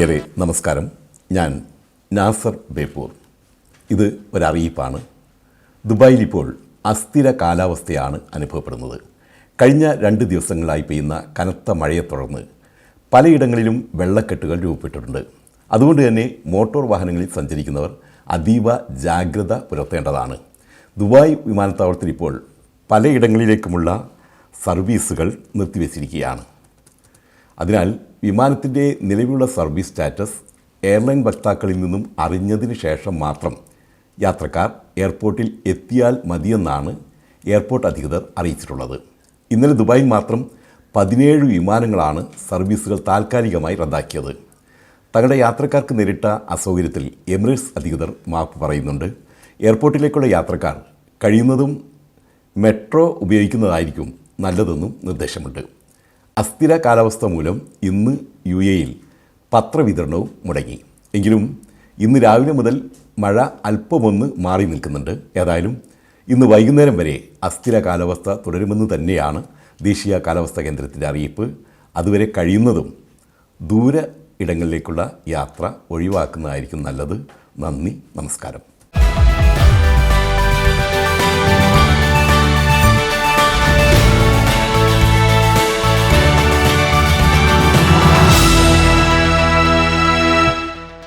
പ്രിയരെ നമസ്കാരം. ഞാൻ നാസർ ബേപ്പൂർ. ഇത് ഒരറിയിപ്പാണ്. ദുബായിൽ ഇപ്പോൾ അസ്ഥിര കാലാവസ്ഥയാണ് അനുഭവപ്പെടുന്നത്. കഴിഞ്ഞ 2 ദിവസങ്ങളായി പെയ്യുന്ന കനത്ത മഴയെ തുടർന്ന് പലയിടങ്ങളിലും വെള്ളക്കെട്ടുകൾ രൂപപ്പെട്ടിട്ടുണ്ട്. അതുകൊണ്ട് തന്നെ മോട്ടോർ വാഹനങ്ങളിൽ സഞ്ചരിക്കുന്നവർ അതീവ ജാഗ്രത പുലർത്തേണ്ടതാണ്. ദുബായ് വിമാനത്താവളത്തിൽ ഇപ്പോൾ പലയിടങ്ങളിലേക്കുമുള്ള സർവീസുകൾ നിർത്തിവെച്ചിരിക്കുകയാണ്. അതിനാൽ വിമാനത്തിൻ്റെ നിലവിലുള്ള സർവീസ് സ്റ്റാറ്റസ് എയർലൈൻ വക്താക്കളിൽ നിന്നും അറിഞ്ഞതിന് ശേഷം മാത്രം യാത്രക്കാർ എയർപോർട്ടിൽ എത്തിയാൽ മതിയെന്നാണ് എയർപോർട്ട് അധികൃതർ അറിയിച്ചിട്ടുള്ളത്. ഇന്നലെ ദുബായിൽ മാത്രം 17 വിമാനങ്ങളാണ് സർവീസുകൾ താൽക്കാലികമായി റദ്ദാക്കിയത്. തങ്ങളുടെ യാത്രക്കാർക്ക് നേരിട്ട അസൗകര്യത്തിൽ എമിറേറ്റ്സ് അധികൃതർ മാപ്പ് പറയുന്നുണ്ട്. എയർപോർട്ടിലേക്കുള്ള യാത്രക്കാർ കഴിയുന്നതും മെട്രോ ഉപയോഗിക്കുന്നതായിരിക്കും നല്ലതെന്നും നിർദ്ദേശമുണ്ട്. അസ്ഥിര കാലാവസ്ഥ മൂലം ഇന്ന് UAE-യിൽ പത്രവിതരണവും മുടങ്ങി. എങ്കിലും ഇന്ന് രാവിലെ മുതൽ മഴ അല്പമൊന്ന് മാറി നിൽക്കുന്നുണ്ട്. ഏതായാലും ഇന്ന് വൈകുന്നേരം വരെ അസ്ഥിര കാലാവസ്ഥ തുടരുമെന്ന് തന്നെയാണ് ദേശീയ കാലാവസ്ഥാ കേന്ദ്രത്തിൻ്റെ അറിയിപ്പ്. അതുവരെ കഴിയുന്നതും ദൂര ഇടങ്ങളിലേക്കുള്ള യാത്ര ഒഴിവാക്കുന്നതായിരിക്കും നല്ലത്. നന്ദി, നമസ്കാരം.